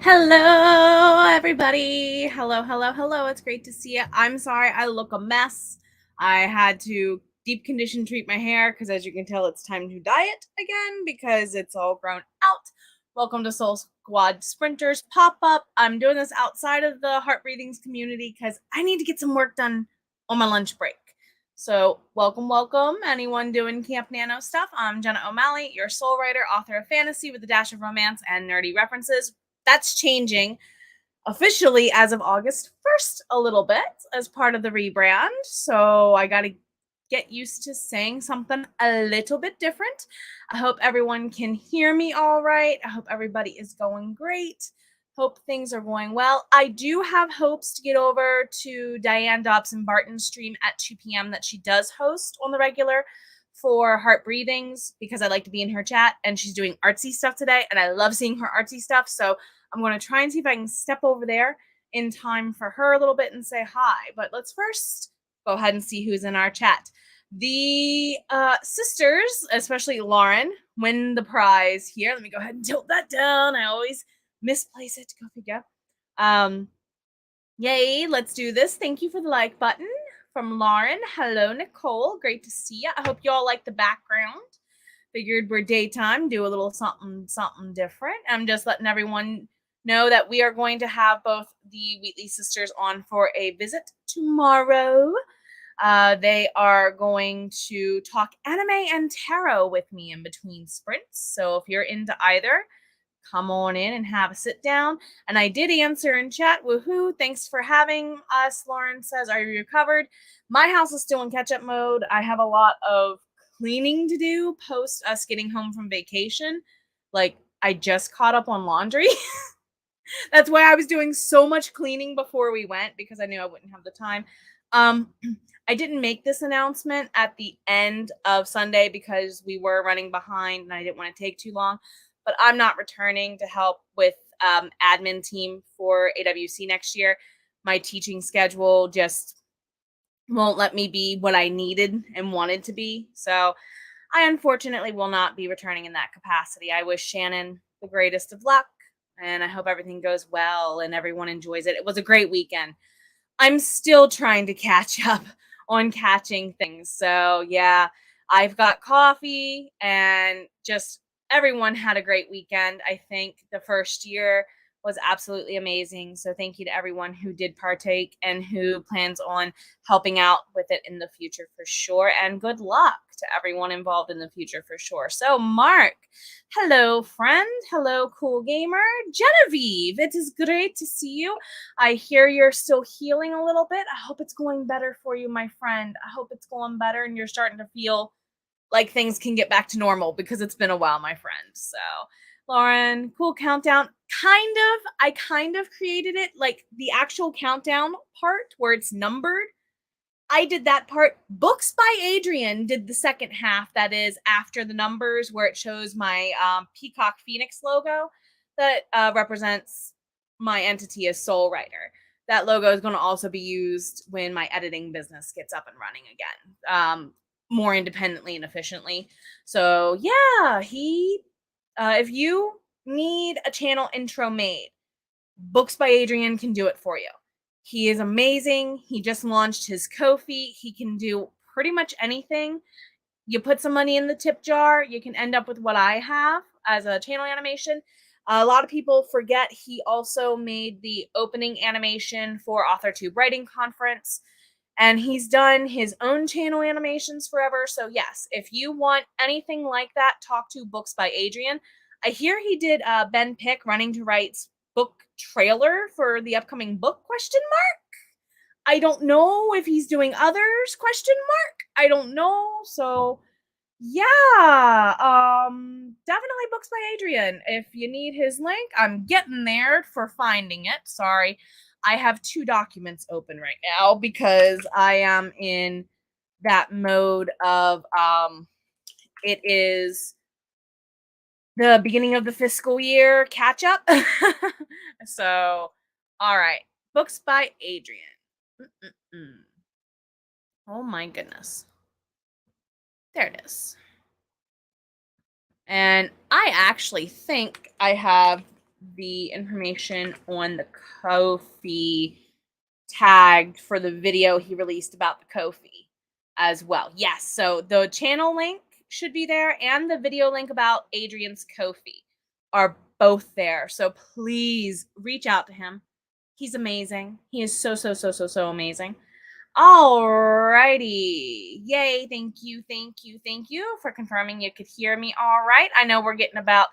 Hello, everybody. Hello. It's great to see you. I'm sorry I look a mess. I had to deep condition treat my hair because, as you can tell, it's time to dye it again because it's all grown out. Welcome to Soul Squad Sprinters pop up. I'm doing this outside of the Heart Breathings community because I need to get some work done on my lunch break. So, welcome. Anyone doing Camp Nano stuff? I'm Jenna O'Malley, your soul writer, author of fantasy with a dash of romance and nerdy references. That's changing officially as of August 1st a little bit as part of the rebrand. So I got to get used to saying something a little bit different. I hope everyone can hear me all right. I hope everybody is going great. Hope things are going well. I do have hopes to get over to Diane Dobson Barton's stream at 2 p.m. that she does host on the regular for Heart Breathings because I like to be in her chat, and she's doing artsy stuff today, and I love seeing her artsy stuff. So I'm going to try and see if I can step over there in time for her a little bit and say hi. But let's first go ahead and see who's in our chat. The sisters, especially Lauren, win the prize here. Let me go ahead and tilt that down. I always misplace it. Go figure. Yay, let's do this. Thank you for the like button from Lauren. Hello, Nicole. Great to see you. I hope you all like the background. Figured we're daytime, do a little something different. I'm just letting everyone know that we are going to have both the Wheatley sisters on for a visit tomorrow. They are going to talk anime and tarot with me in between sprints. So if you're into either, come on in and have a sit down. And I did answer in chat. Woohoo. Thanks for having us. Lauren says, are you recovered? My house is still in catch-up mode. I have a lot of cleaning to do post us getting home from vacation. Like, I just caught up on laundry. That's why I was doing so much cleaning before we went, because I knew I wouldn't have the time. I didn't make this announcement at the end of Sunday because we were running behind and I didn't want to take too long. But I'm not returning to help with admin team for AWC next year. My teaching schedule just won't let me be what I needed and wanted to be. So I unfortunately will not be returning in that capacity. I wish Shannon the greatest of luck, and I hope everything goes well and everyone enjoys it. It was a great weekend. I'm still trying to catch up on catching things. So yeah, I've got coffee and just everyone had a great weekend. I think the first year was absolutely amazing. So thank you to everyone who did partake and who plans on helping out with it in the future for sure. And good luck to everyone involved in the future for sure. So Mark, hello friend. Hello cool gamer. Genevieve, it is great to see you. I hear you're still healing a little bit. I hope it's going better for you, my friend. I hope it's going better and you're starting to feel like things can get back to normal because it's been a while, my friend. So, Lauren, cool countdown. I kind of created it, like the actual countdown part where it's numbered. I did that part. Books by Adrian did the second half, that is after the numbers, where it shows my Peacock Phoenix logo that represents my entity as Soul Writer. That logo is going to also be used when my editing business gets up and running again, more independently and efficiently. So yeah, if you need a channel intro made, Books by Adrian can do it for you. He is amazing. He just launched his Ko-fi. He can do pretty much anything. You put some money in the tip jar, you can end up with what I have as a channel animation. A lot of people forget he also made the opening animation for AuthorTube Writing Conference, and he's done his own channel animations forever. So yes, if you want anything like that, talk to Books by Adrian. I hear he did Ben Pick Running to Write's book trailer for the upcoming book, question mark. I don't know if he's doing others, question mark. I don't know. So yeah, definitely Books by Adrian. If you need his link, I'm getting there for finding it. Sorry. I have 2 documents open right now because I am in that mode of it is the beginning of the fiscal year catch up. So, all right. Books by Adrian. Oh my goodness. There it is. And I actually think I have the information on the Ko-fi tagged for the video he released about the Ko-fi as well. Yes, so the channel link should be there and the video link about Adrian's Ko-fi are both there. So please reach out to him. He's amazing. He is so amazing. Alrighty. Yay. Thank you for confirming you could hear me all right. I know we're getting about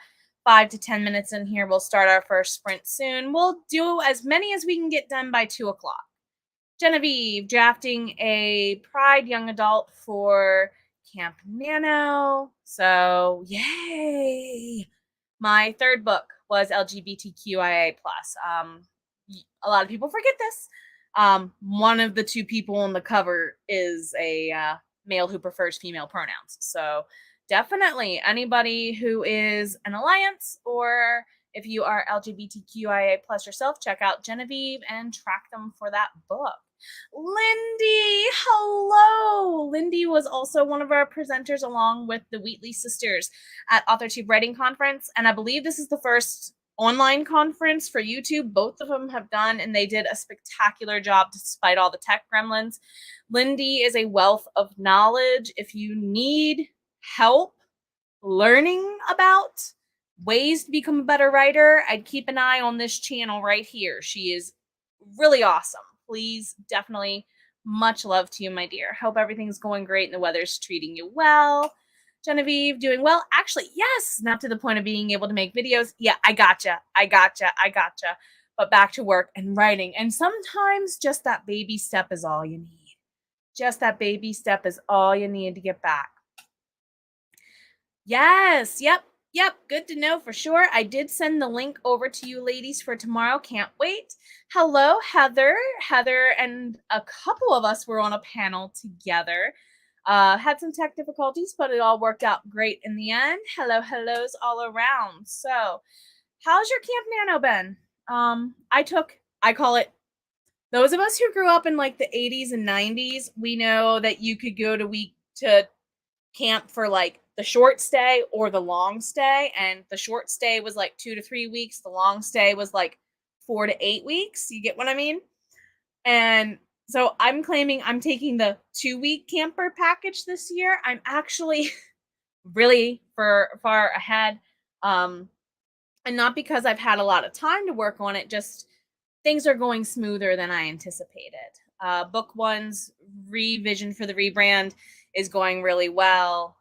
5 to 10 minutes in here. We'll start our first sprint soon. We'll do as many as we can get done by 2 o'clock. Genevieve, drafting a Pride Young Adult for Camp Nano. So, yay. My third book was LGBTQIA+. A lot of people forget this. One of the 2 people on the cover is a male who prefers female pronouns. So definitely anybody who is an alliance, or if you are LGBTQIA+ yourself, check out Genevieve and track them for that book. Lindy, hello. Lindy was also one of our presenters along with the Wheatley sisters at AuthorTube Writing Conference. And I believe this is the first online conference for YouTube. Both of them have done, and they did a spectacular job despite all the tech gremlins. Lindy is a wealth of knowledge. If you need help learning about ways to become a better writer, I'd keep an eye on this channel right here. She is really awesome. Please, definitely, much love to you, my dear. Hope everything's going great and the weather's treating you well. Genevieve, doing well? Actually, yes, not to the point of being able to make videos. Yeah, I gotcha. But back to work and writing. And sometimes just that baby step is all you need. Just that baby step is all you need to get back. Yes, yep. Good to know for sure. I did send the link over to you ladies for tomorrow. Can't wait. Hello, Heather. Heather and a couple of us were on a panel together. Had some tech difficulties, but it all worked out great in the end. Hellos all around. So, how's your Camp Nano been? I call it, those of us who grew up in like the 80s and 90s, we know that you could go to camp for like the short stay or the long stay, and the short stay was like 2 to 3 weeks. The long stay was like 4 to 8 weeks. You get what I mean? And so I'm claiming I'm taking the 2-week camper package this year. I'm actually really far ahead. And not because I've had a lot of time to work on it, just things are going smoother than I anticipated. Book 1's revision for the rebrand is going really well,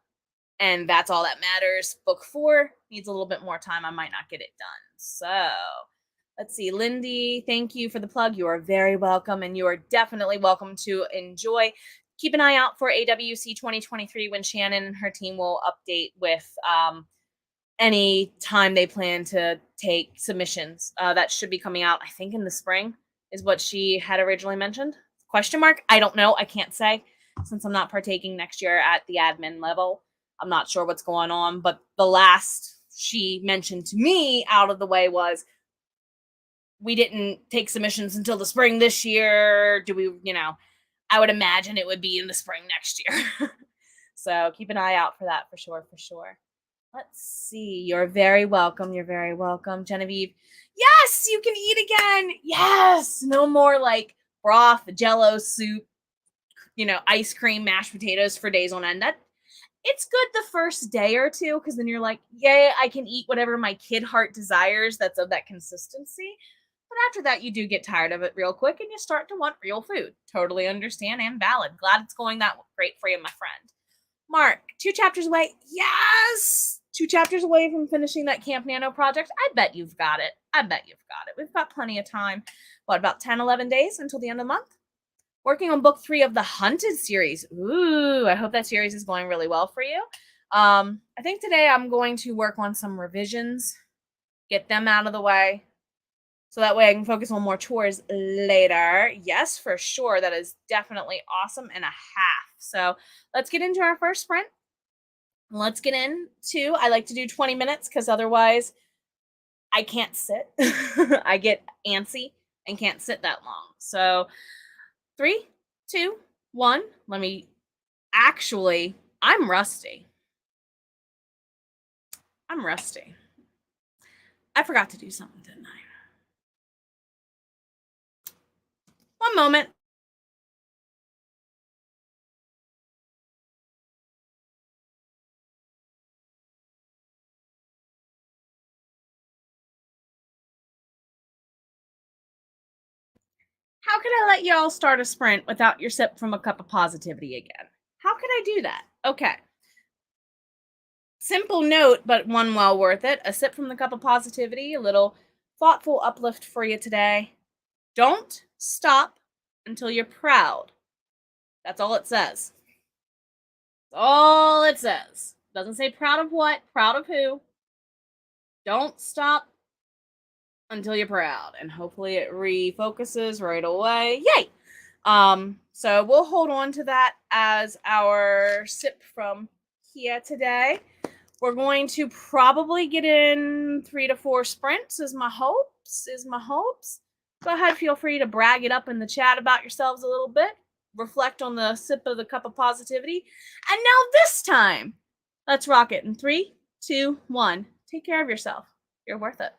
and that's all that matters. Book 4 needs a little bit more time. I might not get it done. So let's see. Lindy, thank you for the plug. You are very welcome, and you are definitely welcome to enjoy. Keep an eye out for AWC 2023 when Shannon and her team will update with any time they plan to take submissions. That should be coming out, I think, in the spring is what she had originally mentioned. Question mark? I don't know. I can't say since I'm not partaking next year at the admin level. I'm not sure what's going on, but the last she mentioned to me out of the way was, we didn't take submissions until the spring this year. Do we, I would imagine it would be in the spring next year. So keep an eye out for that for sure. Let's see. You're very welcome. Genevieve. Yes, you can eat again. Yes. No more like broth, jello, soup, ice cream, mashed potatoes for days on end. It's good the first day or two, because then you're like, yay, I can eat whatever my kid heart desires that's of that consistency. But after that, you do get tired of it real quick and you start to want real food. Totally understand and valid. Glad it's going that great for you, my friend. Mark, 2 chapters away. Yes! 2 chapters away from finishing that Camp Nano project. I bet you've got it. We've got plenty of time. What, about 10, 11 days until the end of the month? Working on book 3 of the Hunted series. Ooh, I hope that series is going really well for you. I think today I'm going to work on some revisions, get them out of the way, so that way I can focus on more chores later. Yes, for sure. That is definitely awesome and a half. So let's get into our first sprint. Let's get into, I like to do 20 minutes because otherwise I can't sit. I get antsy and can't sit that long. So 3, 2, 1. I'm rusty. I forgot to do something, didn't I? One moment. How could I let y'all start a sprint without your sip from a cup of positivity again? How could I do that? Okay. Simple note, but one well worth it. A sip from the cup of positivity, a little thoughtful uplift for you today. Don't stop until you're proud. That's all it says. That's all it says. Doesn't say proud of what, proud of who. Don't stop until you're proud. And hopefully it refocuses right away. Yay! So we'll hold on to that as our sip from here today. We're going to probably get in 3 to 4 sprints is my hopes. Go ahead, feel free to brag it up in the chat about yourselves a little bit. Reflect on the sip of the cup of positivity. And now this time, let's rock it in 3, 2, 1. Take care of yourself. You're worth it.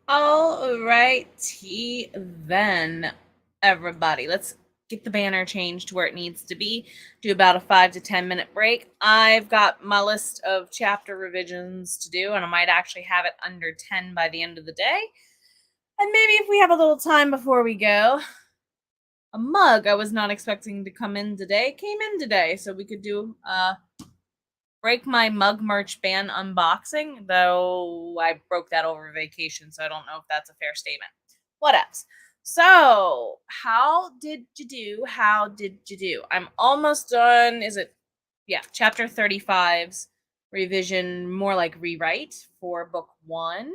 All righty then, everybody. Let's get the banner changed to where it needs to be. Do about a 5 to 10 minute break. I've got my list of chapter revisions to do, and I might actually have it under 10 by the end of the day. And maybe if we have a little time before we go, a mug I was not expecting to come in today came in today, so we could do break my mug merch ban unboxing, though I broke that over vacation, so I don't know if that's a fair statement. What else? So, how did you do? How did you do? I'm almost done. Is it? Yeah, chapter 35's revision, more like rewrite for book one.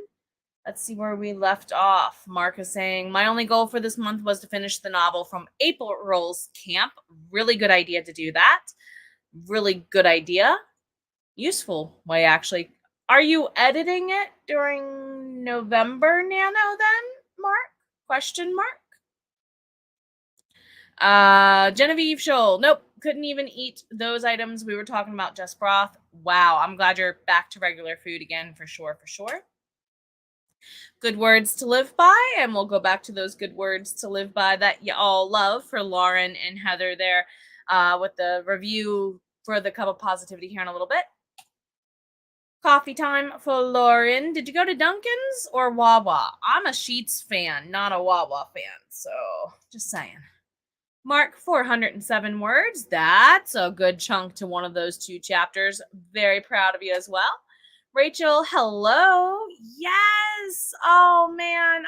Let's see where we left off. Mark is saying, my only goal for this month was to finish the novel from April's camp. Really good idea to do that. Really good idea. Useful way, actually. Are you editing it during November, Nano, then, Mark? Question mark? Genevieve Scholl. Nope. Couldn't even eat those items we were talking about, just broth. Wow. I'm glad you're back to regular food again, for sure, for sure. Good words to live by, and we'll go back to those good words to live by that you all love for Lauren and Heather there with the review for the Cup of Positivity here in a little bit. Coffee time for Lauren. Did you go to Dunkin's or Wawa? I'm a Sheetz fan, not a Wawa fan, so just saying. Mark, 407 words. That's a good chunk to one of those two chapters. Very proud of you as well. Rachel, hello. Yes. Oh man,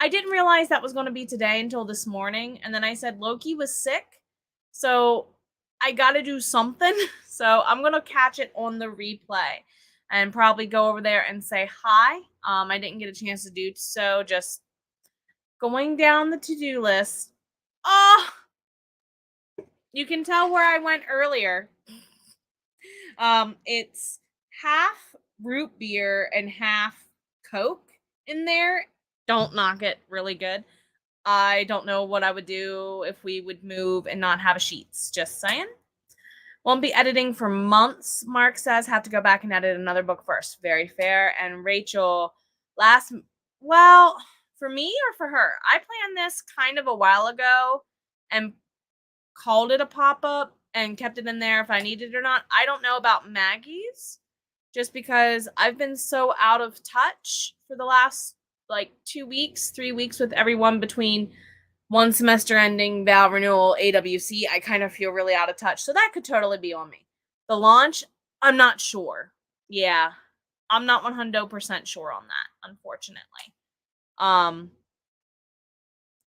I didn't realize that was going to be today until this morning, and then I said Loki was sick, so I got to do something. So I'm going to catch it on the replay and probably go over there and say hi. I didn't get a chance to do so. Just going down the to-do list. Oh, you can tell where I went earlier. It's half root beer and half Coke in there. Don't knock it. Really good. I don't know what I would do if we would move and not have a Sheets. Just saying. Won't be editing for months, Mark says. Have to go back and edit another book first. Very fair. And Rachel, well, for me or for her? I planned this kind of a while ago and called it a pop-up and kept it in there if I needed it or not. I don't know about Maggie's, just because I've been so out of touch for the last like 2 weeks, 3 weeks with everyone between one semester ending, vow renewal, AWC. I kind of feel really out of touch. So that could totally be on me. The launch, I'm not sure. Yeah. I'm not 100% sure on that, unfortunately. I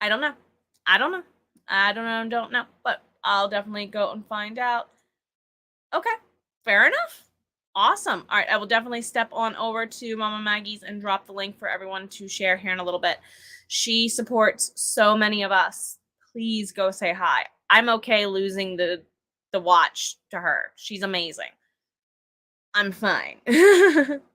don't know. I don't know. Don't know. But I'll definitely go and find out. Okay. Fair enough. Awesome. All right. I will definitely step on over to Mama Maggie's and drop the link for everyone to share here in a little bit. She supports so many of us. Please go say hi. I'm okay losing the watch to her. She's amazing. I'm fine.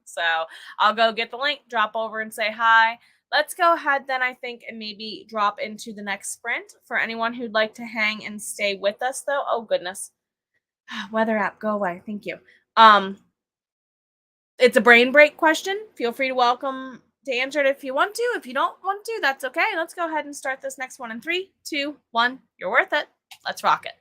So I'll go get the link, drop over and say hi. Let's go ahead then, I think, and maybe drop into the next sprint. For anyone who'd like to hang and stay with us, though. Oh, goodness. Weather app, go away. Thank you. It's a brain break question. Feel free to welcome to answer it if you want to. If you don't want to, that's okay. Let's go ahead and start this next one in 3, 2, 1. You're worth it. Let's rock it.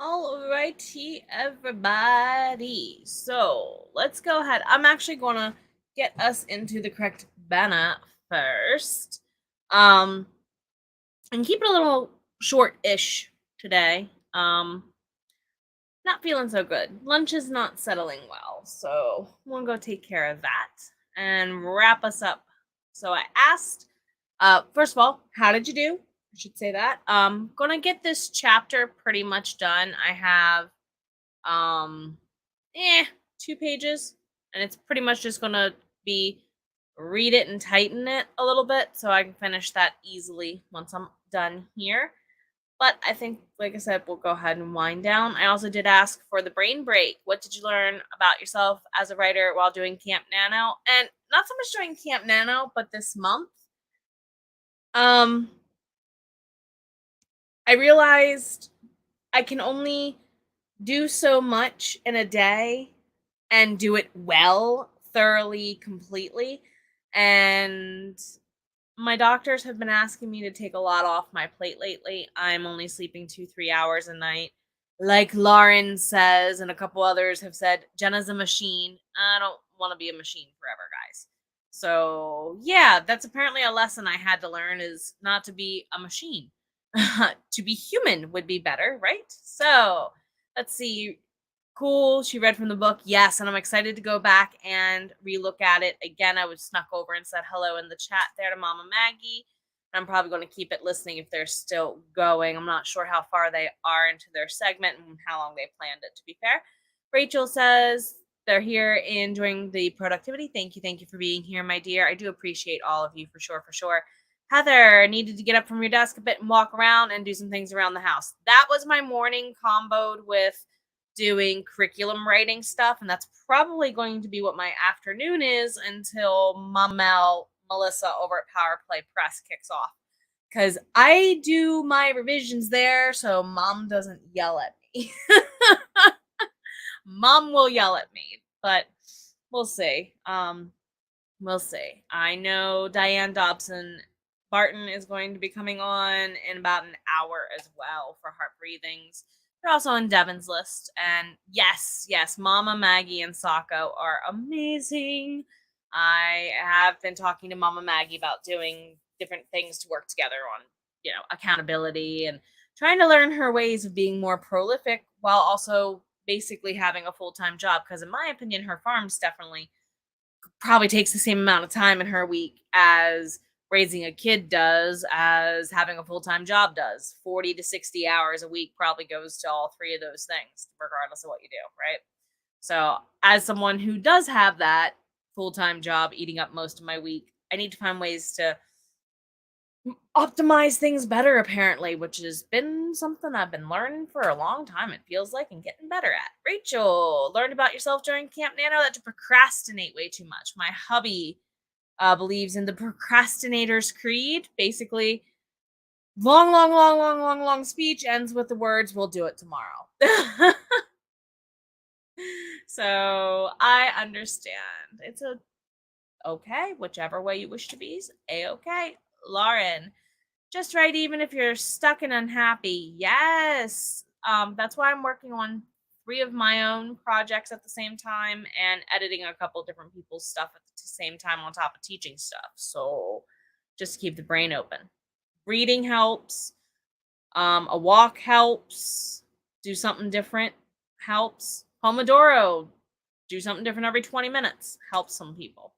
Alrighty, everybody. So let's go ahead. I'm actually gonna get us into the correct banner first. And keep it a little short-ish today. Not feeling so good. Lunch is not settling well, so I'm gonna go take care of that and wrap us up. So I asked, first of all, how did you do? I should say that. Gonna get this chapter pretty much done. I have um 2 pages, and it's pretty much just gonna be read it and tighten it a little bit so I can finish that easily once I'm done here. But I think, like I said, we'll go ahead and wind down. I also did ask for the brain break. What did you learn about yourself as a writer while doing Camp Nano? And not so much during Camp Nano, but this month. Um, I realized I can only do so much in a day and do it well, thoroughly, completely. And my doctors have been asking me to take a lot off my plate lately. I'm only sleeping 2-3 hours a night. Like Lauren says, and a couple others have said, Jenna's a machine. I don't want to be a machine forever, guys. So yeah, that's apparently a lesson I had to learn, is not to be a machine. To be human would be better, right? So let's see. Cool. She read from the book. Yes. And I'm excited to go back and relook at it again. I was snuck over and said hello in the chat there to Mama Maggie. I'm probably going to keep it listening if they're still going. I'm not sure how far they are into their segment and how long they planned it, to be fair. Rachel says they're here enjoying the productivity. Thank you. Thank you for being here, my dear. I do appreciate all of you for sure, for sure. Heather, needed to get up from your desk a bit and walk around and do some things around the house. That was my morning comboed with doing curriculum writing stuff, and that's probably going to be what my afternoon is until Melissa over at Power Play Press kicks off, because I do my revisions there so Mom doesn't yell at me. Mom will yell at me, but we'll see. We'll see. I know Diane Dobson Barton is going to be coming on in about an hour as well for Heart Breathings. They're also on Devin's list. And yes, Mama Maggie and Sako are amazing. I have been talking to Mama Maggie about doing different things to work together on, accountability and trying to learn her ways of being more prolific while also basically having a full-time job. Because in my opinion, her farm's definitely probably takes the same amount of time in her week as raising a kid does, as having a full-time job does. 40 to 60 hours a week probably goes to all three of those things, regardless of what you do, right? So as someone who does have that full-time job eating up most of my week, I need to find ways to optimize things better, apparently, which has been something I've been learning for a long time, it feels like, and getting better at. Rachel, learned about yourself during Camp Nano that to procrastinate way too much. My hubby believes in the procrastinator's creed. Basically, long speech ends with the words, "We'll do it tomorrow." So I understand. It's okay, whichever way you wish to be is a-okay. Lauren, just right, even if you're stuck and unhappy. Yes. That's why I'm working on 3 of my own projects at the same time and editing a couple different people's stuff at the same time on top of teaching stuff. So just keep the brain open. Reading helps. A walk helps. Do something different helps. Pomodoro. Do something different every 20 minutes. Helps some people.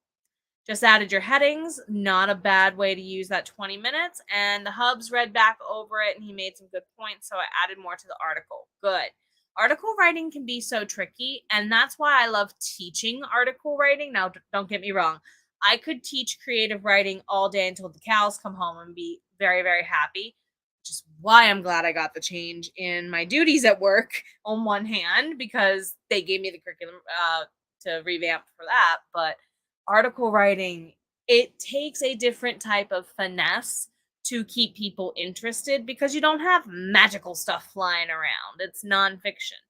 Just added your headings. Not a bad way to use that 20 minutes. And the hubs read back over it and he made some good points. So I added more to the article. Good. Article writing can be so tricky. And that's why I love teaching article writing. Now, don't get me wrong. I could teach creative writing all day until the cows come home and be very, very happy. Which is why I'm glad I got the change in my duties at work on one hand, because they gave me the curriculum to revamp for that. But article writing, it takes a different type of finesse to keep people interested because you don't have magical stuff flying around. It's nonfiction.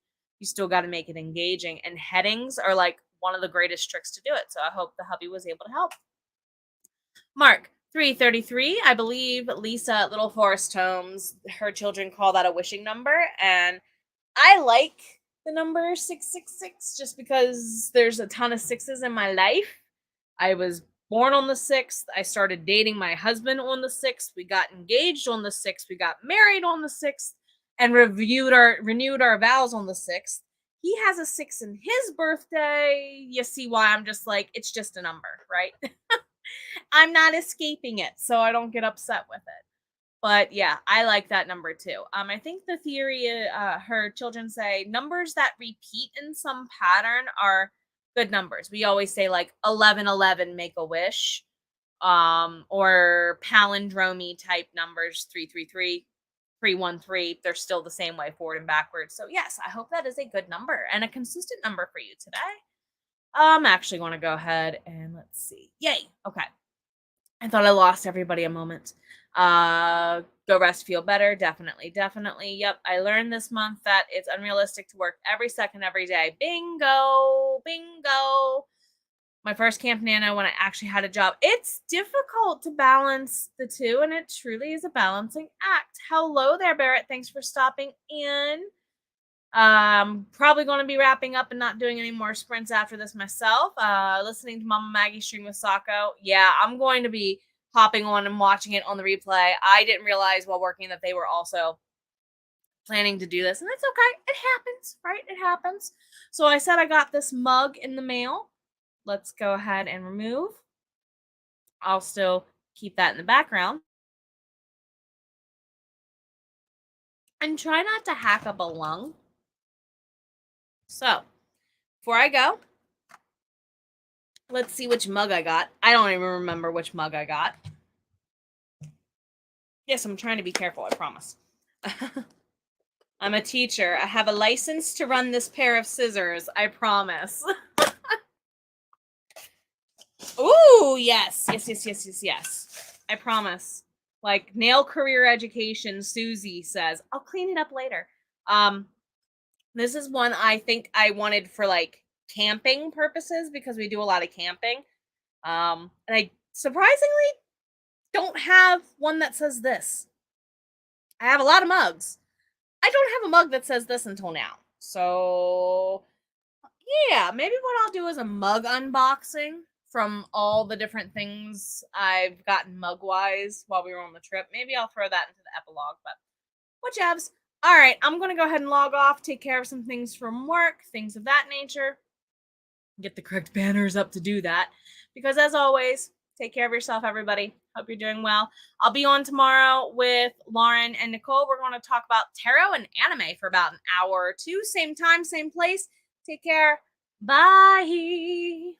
You still got to make it engaging. And headings are like one of the greatest tricks to do it. So I hope the hubby was able to help. Mark, 333. I believe Lisa at Little Forest Homes, her children call that a wishing number. And I like the number 666 just because there's a ton of sixes in my life. I was born on the 6th. I started dating my husband on the 6th. We got engaged on the 6th. We got married on the 6th and renewed our vows on the 6th. He has a 6 in his birthday. You see why I'm just like, it's just a number, right? I'm not escaping it, so I don't get upset with it. But yeah, I like that number too. I think the theory, her children say numbers that repeat in some pattern are good numbers. We always say like 1111, make a wish, or palindromy type numbers 333, 313. They're still the same way forward and backwards. So yes, I hope that is a good number and a consistent number for you today. I'm actually going to go ahead and let's see. Yay. Okay. I thought I lost everybody a moment. Go rest, feel better. Definitely, definitely. Yep. I learned this month that it's unrealistic to work every second, every day. Bingo, bingo. My first camp nano when I actually had a job. It's difficult to balance the two, and it truly is a balancing act. Hello there, Barrett. Thanks for stopping in. Probably going to be wrapping up and not doing any more sprints after this myself. Listening to Mama Maggie stream with Sako. Yeah, I'm going to be hopping on and watching it on the replay. I didn't realize while working that they were also planning to do this, and that's okay. It happens, right? It happens. So I said I got this mug in the mail. Let's go ahead and remove. I'll still keep that in the background. And try not to hack up a lung. So, before I go, let's see which mug I got. I don't even remember which mug I got. Yes, I'm trying to be careful, I promise. I'm a teacher. I have a license to run this pair of scissors, I promise. Ooh, yes. Yes. I promise. Like nail career education, Susie says. I'll clean it up later. This is one I think I wanted for like camping purposes because we do a lot of camping. And I surprisingly don't have one that says this. I have a lot of mugs. I don't have a mug that says this until now. So yeah, maybe what I'll do is a mug unboxing from all the different things I've gotten mug-wise while we were on the trip. Maybe I'll throw that into the epilogue, but whichevs. All right, I'm going to go ahead and log off, take care of some things from work, things of that nature. Get the correct banners up to do that. Because as always, take care of yourself, everybody. Hope you're doing well. I'll be on tomorrow with Lauren and Nicole. We're going to talk about tarot and anime for about an hour or two. Same time, same place. Take care. Bye.